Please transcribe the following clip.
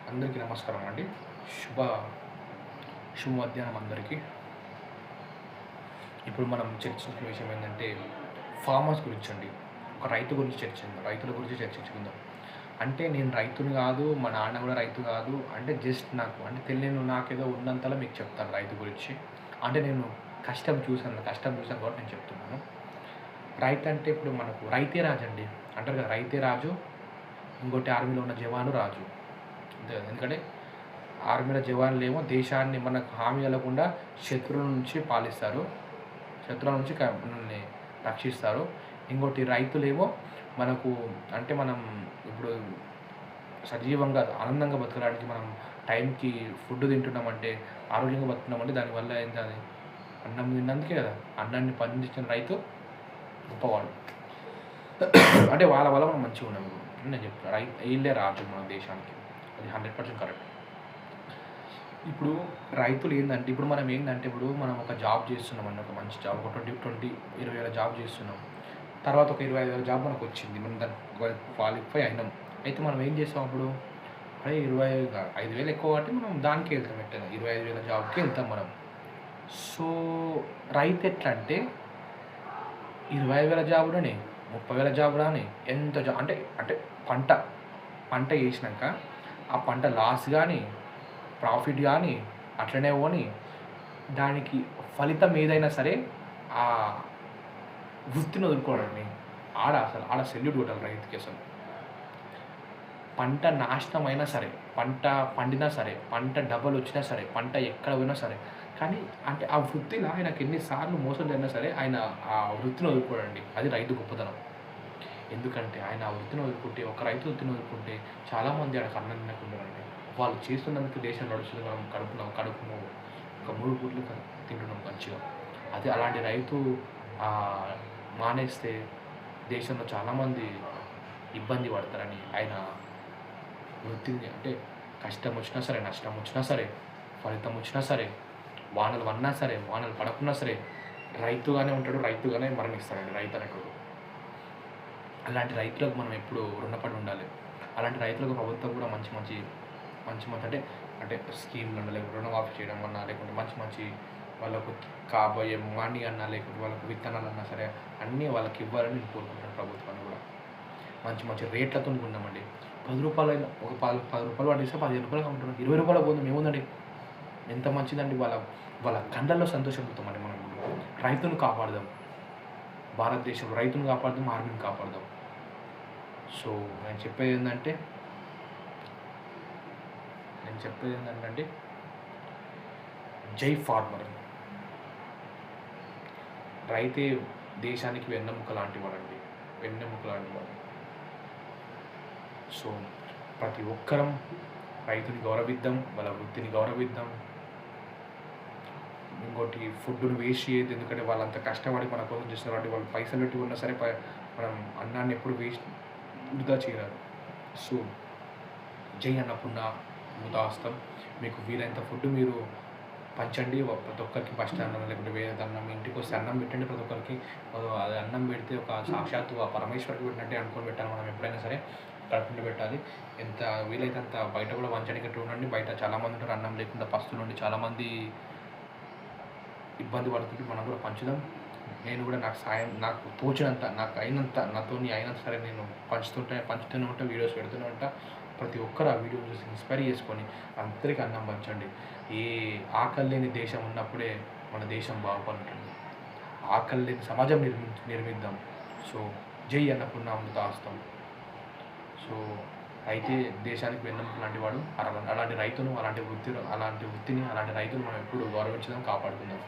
అందరికీ నమస్కారం అండి. శుభ శుభ మధ్యాహ్నం అందరికీ. ఇప్పుడు మనం చర్చించిన విషయం ఏంటంటే ఫార్మర్స్ గురించి అండి. ఒక రైతు గురించి రైతుల గురించి చర్చించుకుందాం. అంటే నేను రైతుని కాదు, మా నాన్న కూడా రైతు కాదు. అంటే జస్ట్ నేను నాకేదో ఉన్నంతలో మీకు చెప్తాను రైతు గురించి. అంటే నేను కష్టం చూసాను కాబట్టి నేను చెప్తున్నాను. రైతు అంటే ఇప్పుడు మనకు రైతే రాజు అండి అంటారు కదా, రైతే రాజు, ఇంకోటి ఆర్మీలో ఉన్న జవాను రాజు. అంతే కదా, ఎందుకంటే ఆర్మీలో జవాన్లు ఏమో దేశాన్ని మనకు హామీ ఇవ్వకుండా శత్రువుల నుంచి పాలిస్తారు, శత్రువుల నుంచి మనల్ని రక్షిస్తారు. ఇంకోటి రైతులేమో మనకు అంటే మనం ఇప్పుడు సజీవంగా ఆనందంగా బతకడానికి మనం టైంకి ఫుడ్ తింటున్నామంటే, ఆరోగ్యంగా బతుకున్నామంటే దానివల్ల ఏంటి, అది అన్నం తిన్నందుకే కదా. అన్నాన్ని పండించిన రైతు గొప్పవాడు. అంటే వాళ్ళ వల్ల మనం మంచిగా ఉన్నాం. నేను చెప్తాను, వీళ్ళే రాజు మన దేశానికి, అది 100% కరెక్ట్. ఇప్పుడు రైతులు ఏంటంటే ఇప్పుడు మనం ఒక జాబ్ చేస్తున్నామండి, ఒక మంచి జాబ్, ఒక 20,000 జాబ్ చేస్తున్నాం. తర్వాత ఒక 25,000 జాబ్ మనకు వచ్చింది, మనం దానికి క్వాలిఫై అయినాం. అయితే మనం ఏం చేస్తాం అప్పుడు, అదే 5,000 ఎక్కువ కాబట్టి మనం దానికి వెళ్తాం, ఎట్లా 25,000 జాబ్కి వెళ్తాం మనం. సో రైతు ఎట్లా అంటే 25,000 జాబ్ రాని, 30,000 జాబ్ రాని, ఎంత అంటే అంటే పంట వేసినాక ఆ పంట లాస్ కానీ ప్రాఫిట్ కానీ అట్లనే పోని, దానికి ఫలితం ఏదైనా సరే ఆ వృత్తిని వదులుకోవడండి. ఆడ సెల్యూట్ కొట్టాలి రైతుకి. అసలు పంట నాశనం అయినా సరే, పంట పండినా సరే, పంట డబ్బులు వచ్చినా సరే, పంట ఎక్కడ పోయినా సరే, కానీ అంటే ఆ వృత్తిలో ఆయనకు ఎన్నిసార్లు మోసం జరిగినా సరే ఆయన ఆ వృత్తిని వదులుకోడండి. అది రైతు గొప్పతనం. ఎందుకంటే ఆయన ఆ వృత్తిని వదులుకుంటే, ఒక రైతు వృత్తిని వదులుకుంటే చాలామంది ఆడకు అన్నం తినకుండారండి. వాళ్ళు చేస్తున్నందుకు దేశం నడుస్తుంది. మనం కడుపు ఒక 3 పూటలు తింటున్నాం మంచిగా. అదే అలాంటి రైతు మానేస్తే దేశంలో చాలామంది ఇబ్బంది పడతారని ఆయన వృత్తిని, అంటే కష్టం వచ్చినా సరే, నష్టం వచ్చినా సరే, ఫలితం వచ్చినా సరే, వానలు పడినా సరే, వానలు పడకున్నా సరే రైతుగానే ఉంటాడు, రైతుగానే మరణిస్తాడండి రైతు అనేటోడు. అలాంటి రైతులకు మనం ఎప్పుడు రుణపడి ఉండాలి. అలాంటి రైతులకు ప్రభుత్వం కూడా మంచి అంటే స్కీమ్లు అన్నా, లేకపోతే రుణమాఫీ చేయడం అన్నా, లేకుంటే మంచి వాళ్ళకు కాబోయే మనీ అన్నా, లేకుంటే వాళ్ళకు విత్తనాలు అన్నా సరే అన్నీ వాళ్ళకి ఇవ్వాలని నేను కోరుకుంటాను. ప్రభుత్వాన్ని కూడా మంచి రేట్లతో ఉన్నామండి. 10 రూపాయలైనా ఒక 10 రూపాయలు పండిస్తే 15 రూపాయలు అమ్ముతున్నాం, 20 రూపాయలు పోతుంది, ఏముందండి, ఎంత మంచిదండి. వాళ్ళ కళ్ళల్లో సంతోషం పొందుతామండి. మనం రైతును కాపాడదాం, భారతదేశంలో రైతును కాపాడదాం, ఆర్మీని కాపాడదాం. సో నేను చెప్పేది ఏంటంటే జై ఫార్మర్. రైతే దేశానికి వెన్నెముక లాంటి వాడండి, వెన్నెముక లాంటి వాడు. సో ప్రతి ఒక్కరం రైతుని గౌరవిద్దాం, వాళ్ళ వృత్తిని గౌరవిద్దాం. ఇంకోటి ఫుడ్ను వేస్ట్ చేయొద్దు, ఎందుకంటే వాళ్ళంత కష్టపడి మన కోసం చేస్తారు కాబట్టి వాళ్ళు పైసలు పెట్టి ఉన్నా సరే మనం అన్నాన్ని ఎప్పుడు వృధా చేయరాదు. సో జై అన్నపూర్ణ ముదాస్తం. మీకు వీలైనంత ఫుడ్ మీరు పంచండి ప్రతి ఒక్కరికి. ఫస్ట్ అన్నం లేకుంటే వేరే అన్నం, ఇంటికి వస్తే అన్నం పెట్టండి ప్రతి ఒక్కరికి. అది అన్నం పెడితే ఒక సాక్షాత్తు ఆ పరమేశ్వరికి పెట్టినట్టే అనుకొని పెట్టాలి. మనం ఎప్పుడైనా సరే కడుపుండి పెట్టాలి. ఎంత వీలైతే అంత బయట కూడా పంచడానికి ఉండండి. బయట చాలామంది ఉంటారు అన్నం లేకుండా పస్తులు ఉండి చాలామంది ఇబ్బంది పడుతుంటే మనం కూడా పంచుదాం. నేను కూడా నాకు తోచినంత, నాకు అయినంత, నాతోని అయినంత సరే నేను పంచుతూనే ఉంటా, వీడియోస్ పెడుతూనే ఉంటా. ప్రతి ఒక్కరు ఆ వీడియో చూసి ఇన్స్పైర్ చేసుకొని అందరికీ అన్నం పంచండి. ఏ ఆకలి లేని దేశం ఉన్నప్పుడే మన దేశం బాగుపడుతుంది. ఆకలి లేని సమాజం నిర్మిద్దాం. సో జై అన్నపూర్ణ అమృతాస్తం. సో అయితే దేశానికి వెన్నెముక లాంటి వాడు. అలాంటి రైతును, అలాంటి వృత్తిని, అలాంటి రైతును మనం ఎప్పుడు గౌరవించడం, కాపాడుకుందాం.